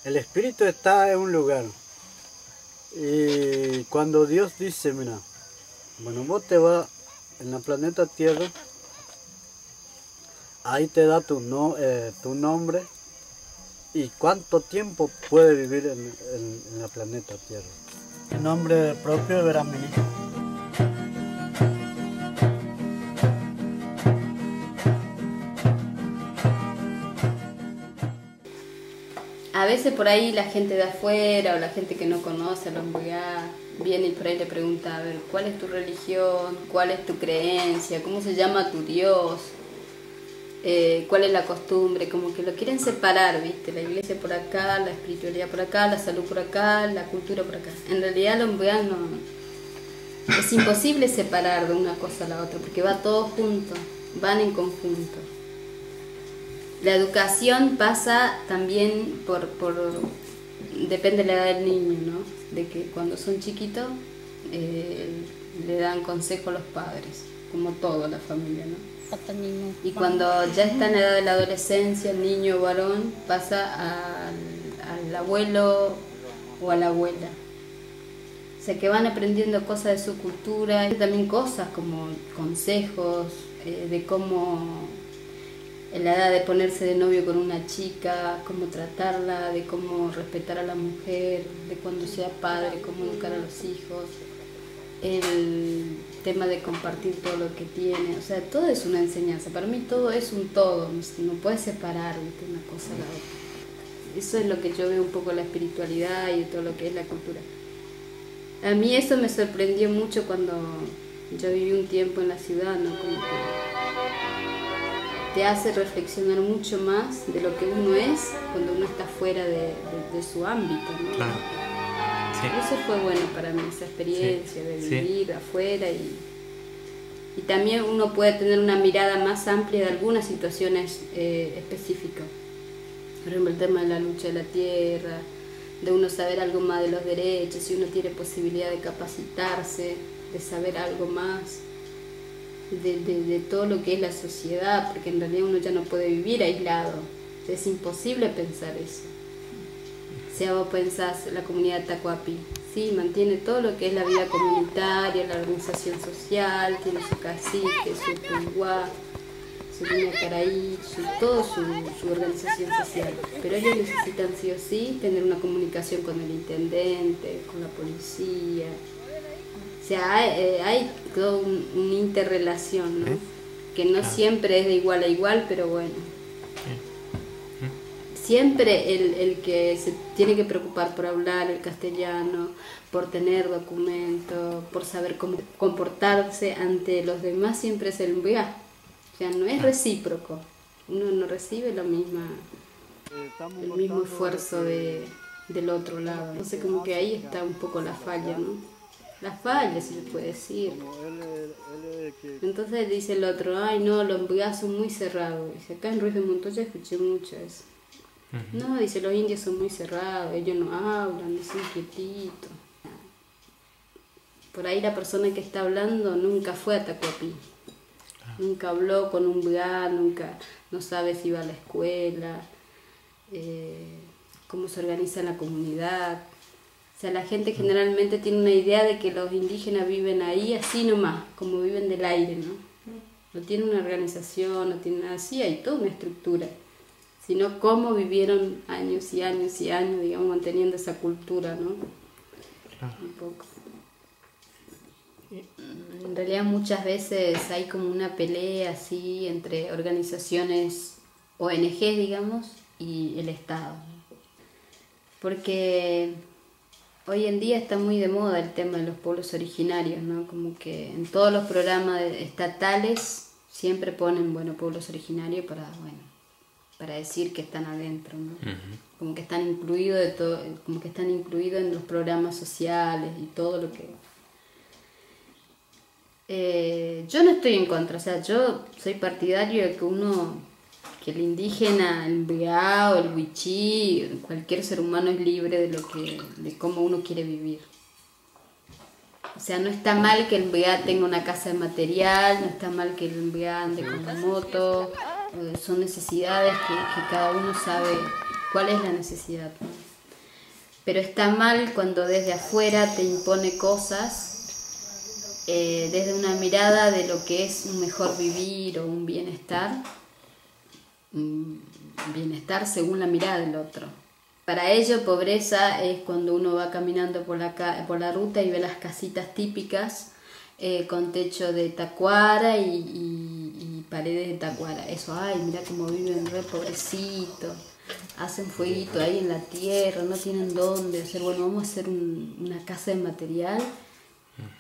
El espíritu está en un lugar. Y cuando Dios dice, mira, bueno, vos te vas en el planeta Tierra, ahí te da tu nombre y cuánto tiempo puede vivir en el planeta Tierra. El nombre propio de Brahmini. A veces por ahí la gente de afuera o la gente que no conoce a los Mbuyá viene y por ahí le pregunta, a ver, ¿cuál es tu religión? ¿Cuál es tu creencia? ¿Cómo se llama tu Dios? ¿Cuál es la costumbre? Como que lo quieren separar, ¿viste? La iglesia por acá, la espiritualidad por acá, la salud por acá, la cultura por acá. En realidad los Mbuyá no... Es imposible separar de una cosa a la otra porque va todo junto, van en conjunto. La educación pasa también depende de la edad del niño, ¿no? De que cuando son chiquitos le dan consejo a los padres, como toda la familia, ¿no? Y cuando ya está en la edad de la adolescencia, el niño varón pasa al abuelo o a la abuela. O sea que van aprendiendo cosas de su cultura, y también cosas como consejos de cómo en la edad de ponerse de novio con una chica, cómo tratarla, de cómo respetar a la mujer, de cuando sea padre, cómo educar a los hijos, el tema de compartir todo lo que tiene, o sea, todo es una enseñanza. Para mí todo es un todo, no puedes separar, ¿viste?, una cosa de la otra. Eso es lo que yo veo un poco la espiritualidad y todo lo que es la cultura. A mí eso me sorprendió mucho cuando yo viví un tiempo en la ciudad, ¿no? Como que te hace reflexionar mucho más de lo que uno es cuando uno está fuera de su ámbito, ¿no? Claro. Sí. Eso fue bueno para mí, esa experiencia de vivir afuera y también uno puede tener una mirada más amplia de algunas situaciones específicas. Por ejemplo, el tema de la lucha de la tierra, de uno saber algo más de los derechos, si uno tiene posibilidad de capacitarse, de saber algo más. De todo lo que es la sociedad, porque en realidad uno ya no puede vivir aislado, es imposible pensar eso. Si vos pensás la comunidad Tacuapi, sí, mantiene todo lo que es la vida comunitaria, la organización social, tiene su cacique, su punguá, su línea caraí, toda su organización social, pero ellos necesitan sí o sí tener una comunicación con el intendente, con la policía. O sea, hay toda una interrelación, ¿no? Que no siempre es de igual a igual, pero bueno. Siempre el que se tiene que preocupar por hablar el castellano, por tener documentos, por saber cómo comportarse ante los demás, siempre es el Mbuyá. O sea, no es recíproco. Uno no recibe el mismo esfuerzo del otro lado. Entonces como que ahí está un poco la falla, ¿no? La falla, si se puede decir. Entonces dice el otro, ay no, los Mbuyá son muy cerrados. Dice, acá en Ruiz de Montoya escuché mucho eso. No, dice, los indios son muy cerrados, ellos no hablan, son quietitos. Por ahí la persona que está hablando nunca fue a Tacuapi. Nunca habló con un Mbuyá, no sabe si va a la escuela, cómo se organiza la comunidad. O sea, la gente generalmente tiene una idea de que los indígenas viven ahí así nomás, como viven del aire, ¿no? No tienen una organización, no tienen nada así, hay toda una estructura, sino cómo vivieron años y años y años, digamos, manteniendo esa cultura, ¿no? Un poco. En realidad muchas veces hay como una pelea así entre organizaciones ONG, digamos, y el Estado, ¿no? Porque hoy en día está muy de moda el tema de los pueblos originarios, ¿no? Como que en todos los programas estatales siempre ponen, bueno, pueblos originarios para decir que están adentro, ¿no? Como que están incluidos de todo, como que están incluidos en los programas sociales y todo lo que... yo no estoy en contra, o sea, yo soy partidario de que el indígena, el Mbuyá o el Wichí, cualquier ser humano es libre de cómo uno quiere vivir. O sea, no está mal que el Mbuyá tenga una casa de material, no está mal que el Mbuyá ande con la moto, son necesidades que cada uno sabe cuál es la necesidad, ¿no? Pero está mal cuando desde afuera te impone cosas desde una mirada de lo que es un mejor vivir o un bienestar según la mirada del otro. Para ello, pobreza es cuando uno va caminando por la ruta y ve las casitas típicas con techo de tacuara y paredes de tacuara. Eso, ay, mira cómo viven re pobrecitos, hacen fueguito ahí en la tierra, no tienen dónde hacer. Bueno, vamos a hacer una casa de material,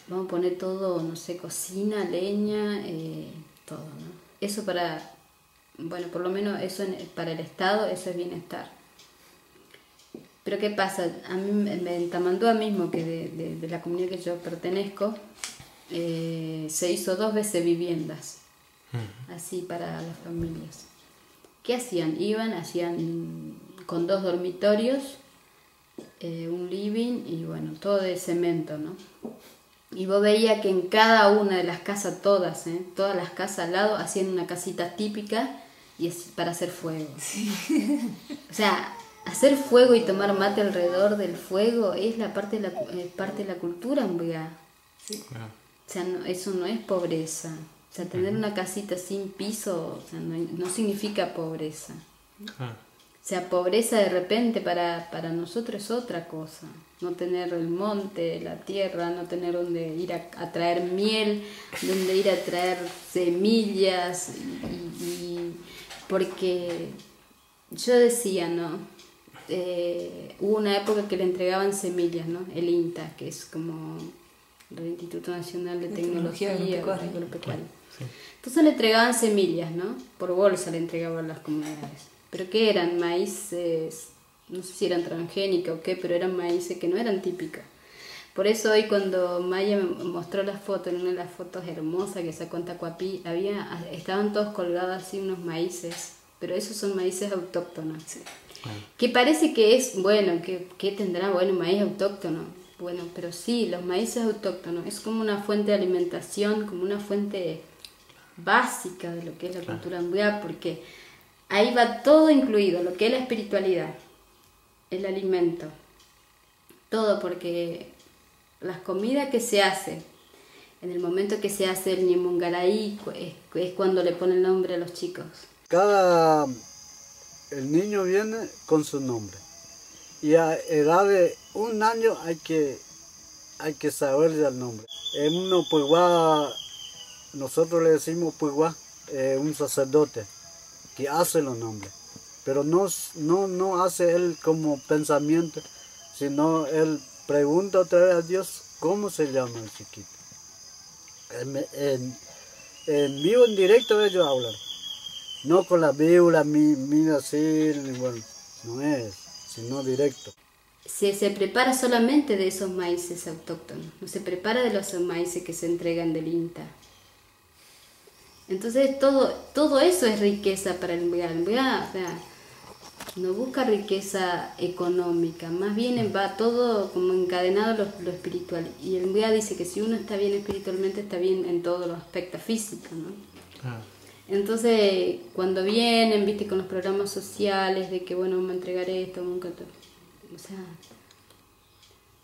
vamos a poner todo, no sé, cocina, leña, todo, ¿no? Eso bueno, por lo menos eso para el Estado, eso es bienestar. Pero ¿qué pasa? A mí, en Tamandúa mismo, que de la comunidad que yo pertenezco, se hizo 2 veces viviendas, así para las familias. ¿Qué hacían? Hacían con 2 dormitorios, un living y bueno, todo de cemento, ¿no? Y vos veías que en cada una de las casas, todas las casas al lado, hacían una casita típica y es para hacer fuego. Sí. O sea, hacer fuego y tomar mate alrededor del fuego es la parte de la cultura ambigua. Sí. O sea, eso no es pobreza. O sea, tener una casita sin piso, o sea, no significa pobreza. O sea, pobreza de repente para nosotros es otra cosa. No tener el monte, la tierra, no tener donde ir a traer miel, donde ir a traer semillas. Porque yo decía, ¿no? Hubo una época que le entregaban semillas, ¿no? El INTA, que es como el Instituto Nacional de Tecnología Agropecuaria. Sí. Entonces le entregaban semillas, ¿no? Por bolsa le entregaban a las comunidades. ¿Pero qué eran? Maíces, no sé si eran transgénicos o qué, pero eran maíces que no eran típicos. Por eso hoy cuando Maya me mostró las fotos, en una de las fotos hermosas que sacó en Tacuapí, estaban todos colgados así unos maíces, pero esos son maíces autóctonos. Sí. Que parece que es, bueno, ¿qué tendrá? Bueno, maíz autóctono. Bueno, pero sí, los maíces autóctonos es como una fuente de alimentación, como una fuente básica de lo que es la cultura ambigua, porque ahí va todo incluido, lo que es la espiritualidad, el alimento, todo, porque las comidas que se hacen, en el momento que se hace el Ñemungaraí, es cuando le ponen nombre a los chicos. El niño viene con su nombre y a edad de 1 año hay que saber ya el nombre. En uno puiguá, nosotros le decimos puiguá, un sacerdote que hace los nombres, pero no hace él como pensamiento, sino él pregunta otra vez a Dios cómo se llama el chiquito. En vivo, en directo ellos hablan, no con la Biblia, mira así, bueno, no es, sino directo. Se prepara solamente de esos maíces autóctonos, no se prepara de los maíces que se entregan del INTA. Entonces todo eso es riqueza para el Mbuyá. El Mbuyá, o sea, no busca riqueza económica, más bien va todo como encadenado lo espiritual. Y el Mbuyá dice que si uno está bien espiritualmente, está bien en todos los aspectos físicos, ¿no? Entonces, cuando vienen, viste, con los programas sociales, de que bueno, vamos a entregar esto, nunca todo. O sea,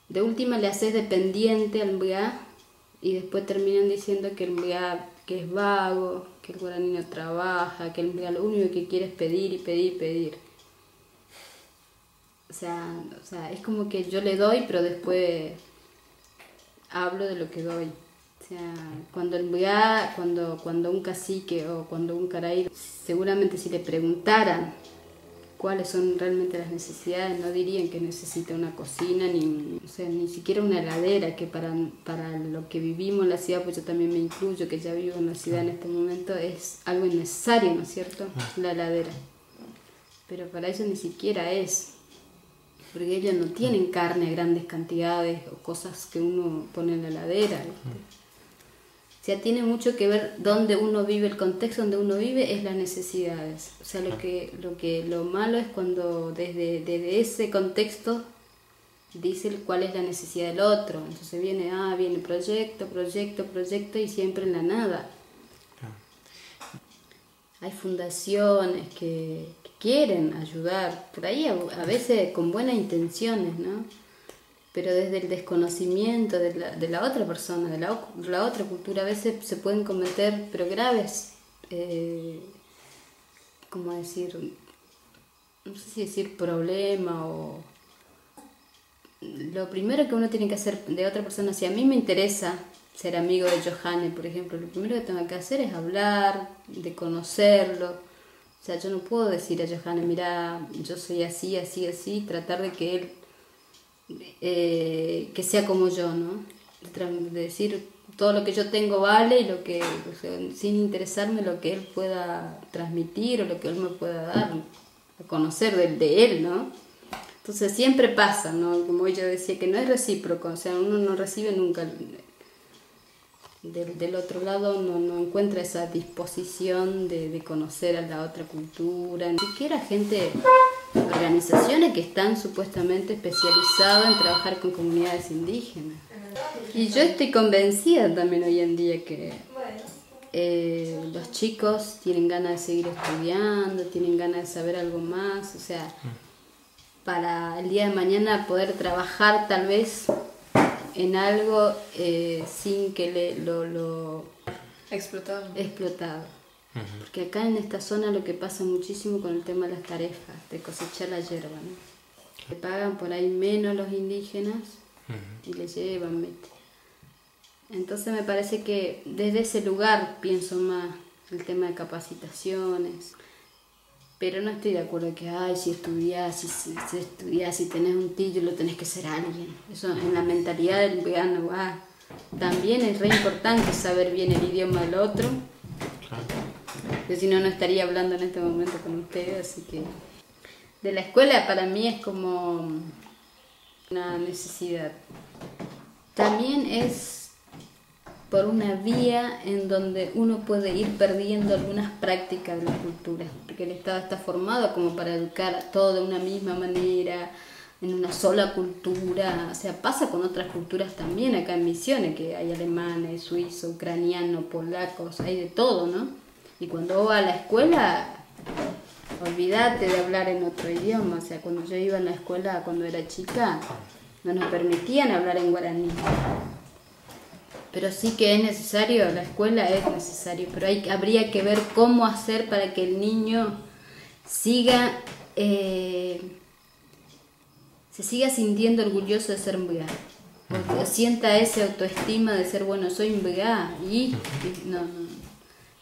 de última le haces dependiente al Mbuyá y después terminan diciendo que el Mbuyá que es vago, que el guaraní no trabaja, que el Mbuyá lo único que quiere es pedir y pedir y pedir. O sea, es como que yo le doy, pero después hablo de lo que doy. O sea, cuando el Mbuyá, cuando un cacique o cuando un caraí, seguramente si le preguntaran cuáles son realmente las necesidades, no dirían que necesita una cocina, ni siquiera una heladera, que para lo que vivimos en la ciudad, pues yo también me incluyo, que ya vivo en la ciudad en este momento, es algo innecesario, ¿no es cierto? La heladera. Pero para ellos ni siquiera es, porque ellos no tienen carne a grandes cantidades o cosas que uno pone en la heladera, ¿viste? O sea, tiene mucho que ver dónde uno vive, el contexto donde uno vive es las necesidades. O sea, lo malo es cuando desde ese contexto dice cuál es la necesidad del otro. Entonces viene proyecto y siempre en la nada. Hay fundaciones que quieren ayudar, por ahí a veces con buenas intenciones, ¿no? Pero desde el desconocimiento de la otra persona, de la otra cultura, a veces se pueden cometer, pero graves, ¿cómo decir? No sé si decir problema o... Lo primero que uno tiene que hacer de otra persona, si a mí me interesa ser amigo de Johanne, por ejemplo, lo primero que tengo que hacer es hablar, de conocerlo. O sea, yo no puedo decir a Johanne, mira, yo soy así, así, así, tratar de que él, que sea como yo, ¿no? De decir, todo lo que yo tengo vale y lo que, o sea, sin interesarme lo que él pueda transmitir o lo que él me pueda dar, a conocer de él, ¿no? Entonces siempre pasa, ¿no? Como ella decía, que no es recíproco, o sea, uno no recibe nunca del otro lado, no encuentra esa disposición de conocer a la otra cultura, ni siquiera gente, organizaciones que están supuestamente especializadas en trabajar con comunidades indígenas. Y yo estoy convencida también hoy en día que los chicos tienen ganas de seguir estudiando, tienen ganas de saber algo más, o sea, para el día de mañana poder trabajar tal vez en algo sin que lo explotado. Porque acá en esta zona lo que pasa muchísimo con el tema de las tarefas, de cosechar la hierba, ¿no? Le pagan por ahí menos los indígenas y le llevan, ¿viste? Entonces me parece que desde ese lugar pienso más el tema de capacitaciones. Pero no estoy de acuerdo que, ay, si estudias, si tenés un título tenés que ser alguien. Eso en la mentalidad del vegano va. También es re importante saber bien el idioma del otro. Porque si no, no estaría hablando en este momento con ustedes. Así que de la escuela para mí es como una necesidad. También es por una vía en donde uno puede ir perdiendo algunas prácticas de la cultura, porque el Estado está formado como para educar a todos de una misma manera, en una sola cultura. O sea, pasa con otras culturas también acá en Misiones, que hay alemanes, suizos, ucranianos, polacos, hay de todo, ¿no? Y cuando vos vas a la escuela, olvídate de hablar en otro idioma. O sea, cuando yo iba a la escuela, cuando era chica, no nos permitían hablar en guaraní. Pero sí que es necesario, la escuela es necesario, pero habría que ver cómo hacer para que el niño siga, se siga sintiendo orgulloso de ser mbegá, o sienta esa autoestima de ser, bueno, soy mbegá, y no,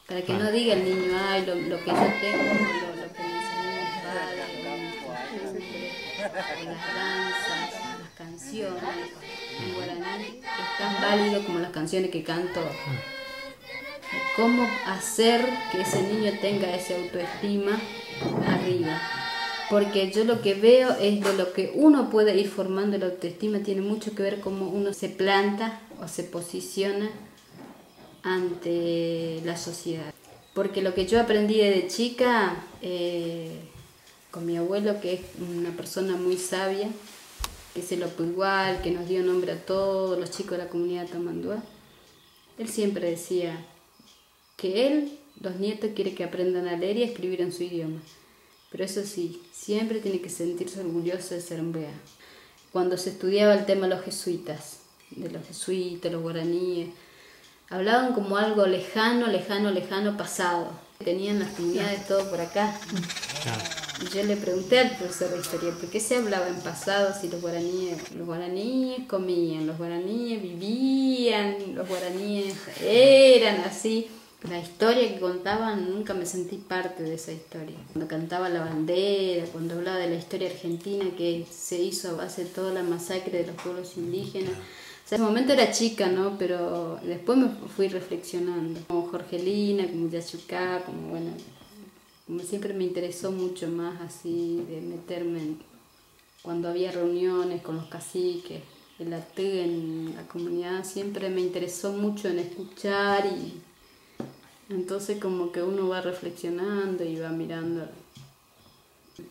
para que no diga el niño, ay, lo que yo tengo, lo que me enseñó mi padre, o las danzas, las canciones en guaraní, es tan válido como las canciones que canto. ¿Cómo hacer que ese niño tenga esa autoestima arriba? Porque yo lo que veo es de lo que uno puede ir formando la autoestima, tiene mucho que ver cómo uno se planta o se posiciona ante la sociedad. Porque lo que yo aprendí desde chica, con mi abuelo, que es una persona muy sabia, que es el Opuigual, que nos dio nombre a todos los chicos de la comunidad Tamanduá, él siempre decía que él, los nietos, quiere que aprendan a leer y a escribir en su idioma. Pero eso sí, siempre tiene que sentirse orgulloso de ser mbegá. Cuando se estudiaba el tema de los jesuitas, los guaraníes, hablaban como algo lejano pasado. Tenían las comunidades todo por acá. Y yo le pregunté al profesor de historia, ¿por qué se hablaba en pasado si los guaraníes comían, los guaraníes vivían, los guaraníes eran así? La historia que contaban, nunca me sentí parte de esa historia. Cuando cantaba la bandera, cuando hablaba de la historia argentina que se hizo a base de toda la masacre de los pueblos indígenas. O sea, en ese momento era chica, ¿no? Pero después me fui reflexionando. Como Jorgelina, como Yachucá, como siempre me interesó mucho más así de meterme cuando había reuniones con los caciques, el ATE en la comunidad, siempre me interesó mucho en escuchar y entonces como que uno va reflexionando y va mirando.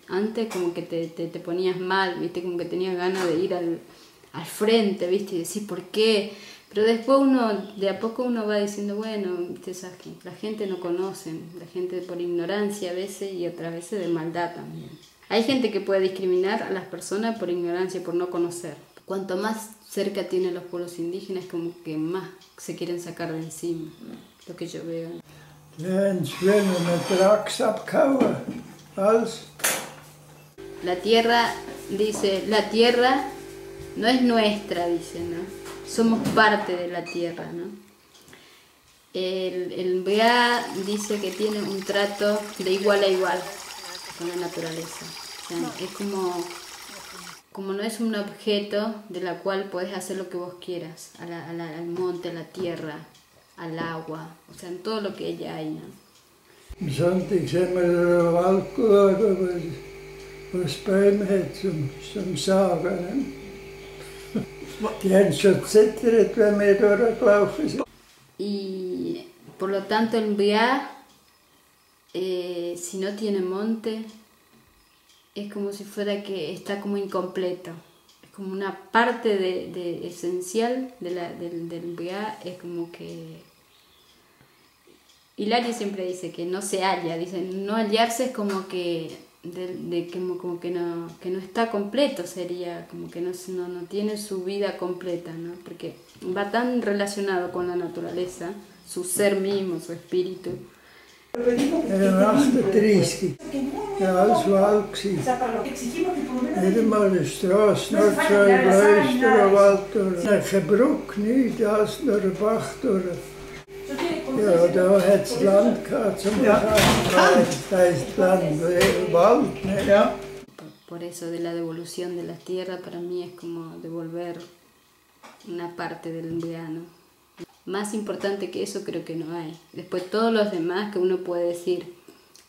Antes como que te ponías mal, ¿viste? Como que tenías ganas de ir al frente, ¿viste? Y decir, ¿por qué Pero después uno, de a poco uno va diciendo, bueno, la gente no conoce, la gente por ignorancia a veces y otras veces de maldad también. Hay gente que puede discriminar a las personas por ignorancia, por no conocer. Cuanto más cerca tienen los pueblos indígenas, como que más se quieren sacar de encima, lo que yo veo. La tierra, dice, la tierra no es nuestra, dice, ¿no? Somos parte de la tierra, ¿no? El MBA dice que tiene un trato de igual a igual con la naturaleza. O sea, es como no es un objeto de la cual puedes hacer lo que vos quieras, al monte, a la tierra, al agua, o sea, en todo lo que ella hay, ¿no? Sonntag sind wir in den Wald geschaut, wo es Bäume hat zum Sagen. Die haben schon gezittert, wenn wir durchgelaufen sind. Y por lo tanto el MBA, si no tiene monte, es como si fuera que está como incompleto. Es como una parte de esencial del MBA, es como que... Hilario siempre dice que no se halla, dice, no hallarse es como que... como que no está completo, sería como que no tiene su vida completa, ¿no? Porque va tan relacionado con la naturaleza, su ser mismo, su espíritu. Era 38, ja, alles Wald gewesen. Nicht einmal eine Straße, nur 2 Gleise durch den Wald durch. Keine Brücke, nichts, alles nur ein Bach durch. Ja, da hat es Land gehabt zum Fahren. Da ist Land, Wald, ne? Ja. Por eso de la devolución de las tierras para mí es como devolver una parte del enviano. Más importante que eso creo que no hay. Después todos los demás que uno puede decir,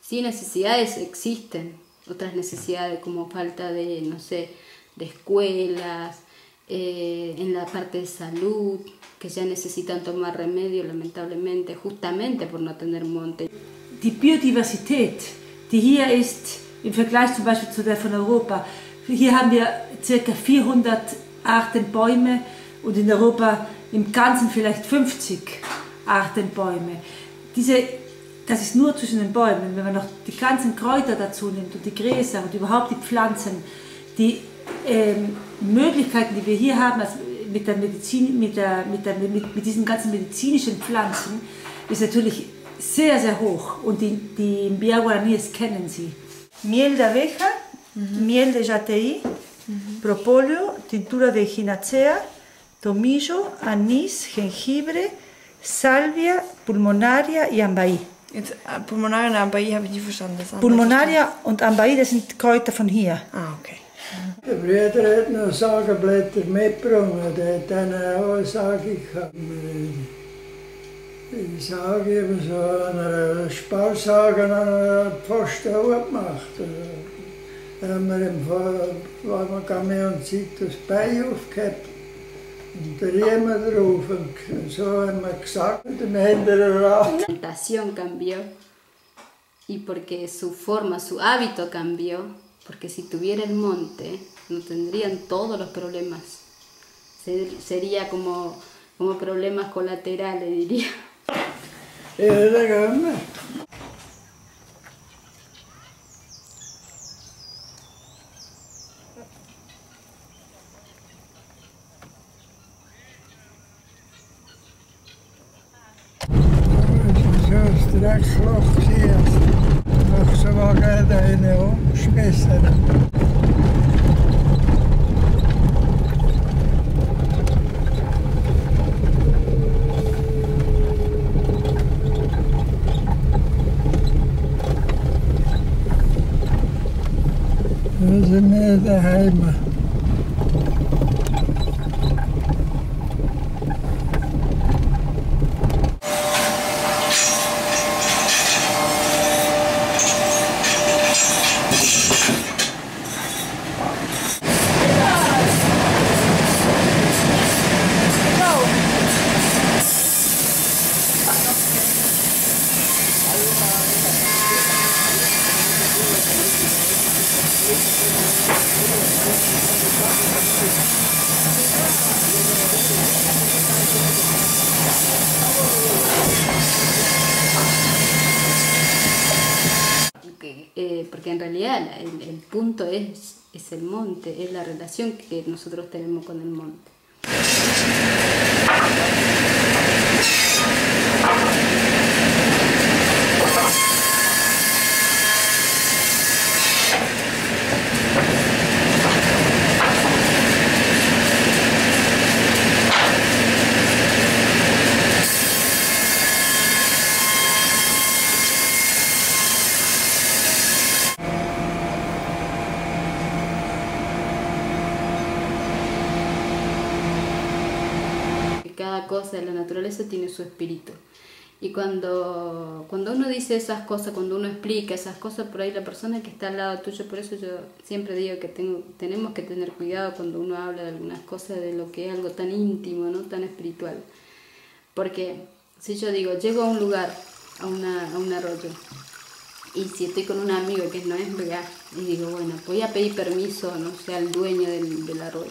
sí, necesidades existen, otras necesidades como falta de, no sé, de escuelas, en la parte de salud, que ya necesitan tomar remedio lamentablemente, justamente por no tener monte. Die Biodiversität, die hier ist, im Vergleich zum Beispiel zu der von Europa, hier haben wir ca. 400 Arten Bäume und in Europa im Ganzen vielleicht 50 Arten Bäume. Das ist nur zwischen den Bäumen. Wenn man noch die ganzen Kräuter dazu nimmt und die Gräser und überhaupt die Pflanzen, die Möglichkeiten, die wir hier haben, also mit diesen ganzen medizinischen Pflanzen, ist natürlich sehr, sehr hoch. Und die Mbia Guaraníes kennen sie. Miel de abeja, miel de jatei, propóleo, tintura de echinacea, tomillo, anís, jengibre, salvia, pulmonaria y ambaí. Jetzt, Pulmonaria und Ambaí habe ich nicht verstanden. Pulmonaria und Ambaí, das sind Kräuter von hier. Ah, okay. Der Bruder hat noch Sagenblätter mitgebracht, der hat dann auch Sage gehabt. Ich sage, ich habe so eine Sparsage an einer Pfosten auch gemacht. Da haben wir Camion Zeit das Bein aufgehabt und der Riemen drauf. Und so haben wir gesagt, dann haben wir erraten. La alimentación cambió y porque su forma, su hábito cambió. Porque si tuviera el monte, no tendrían todos los problemas. Sería como problemas colaterales, diría. Ja, gehen. Das ist ein Dreckloch hier. Noch so lange da eine umgeschmissen. Da sind wir daheim. porque en realidad el punto es el monte, es la relación que nosotros tenemos con el monte. Cada cosa de la naturaleza tiene su espíritu. Y cuando uno dice esas cosas, cuando uno explica esas cosas, por ahí la persona que está al lado tuyo, por eso yo siempre digo que tenemos que tener cuidado cuando uno habla de algunas cosas, de lo que es algo tan íntimo, ¿no? Tan espiritual. Porque si yo digo, llego a un lugar, a un arroyo, y si estoy con un amigo que no es vegano, y digo, bueno, voy a pedir permiso, no sé, al dueño del arroyo,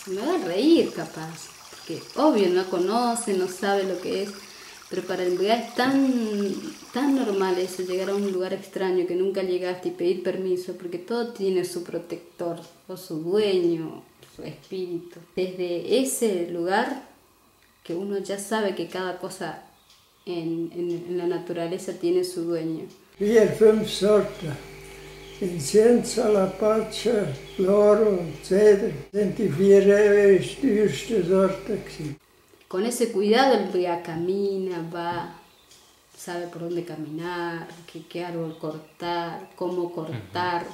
se me va a reír capaz, porque obvio no conoce, no sabe lo que es, pero para el vegano es tan normal eso, llegar a un lugar extraño que nunca llegaste y pedir permiso, porque todo tiene su protector, o su dueño, su espíritu. Desde ese lugar que uno ya sabe que cada cosa en la naturaleza tiene su dueño. 4, 5 sorten. Incienso, Alapacha, Floro, Cedro. Sind die 4 teuersten Sorten. Con ese cuidado el vegano camina, va, sabe por dónde caminar, qué árbol cortar, cómo cortar,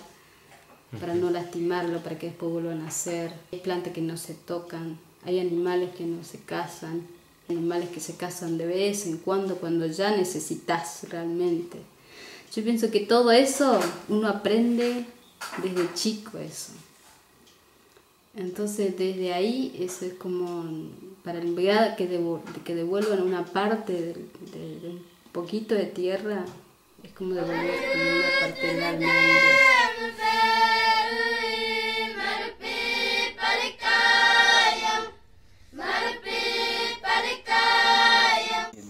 para no lastimarlo, para que después vuelvan a nacer. Hay plantas que no se tocan, hay animales que no se cazan, animales que se cazan de vez en cuando ya necesitas realmente. Yo pienso que todo eso uno aprende desde chico eso. Entonces desde ahí eso es como para el vegano que devuelvan una parte de un poquito de tierra, es como devolver una parte del alma.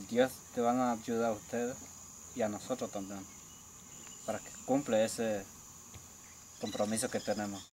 Dios te van a ayudar a ustedes y a nosotros también, para que cumpla ese compromiso que tenemos.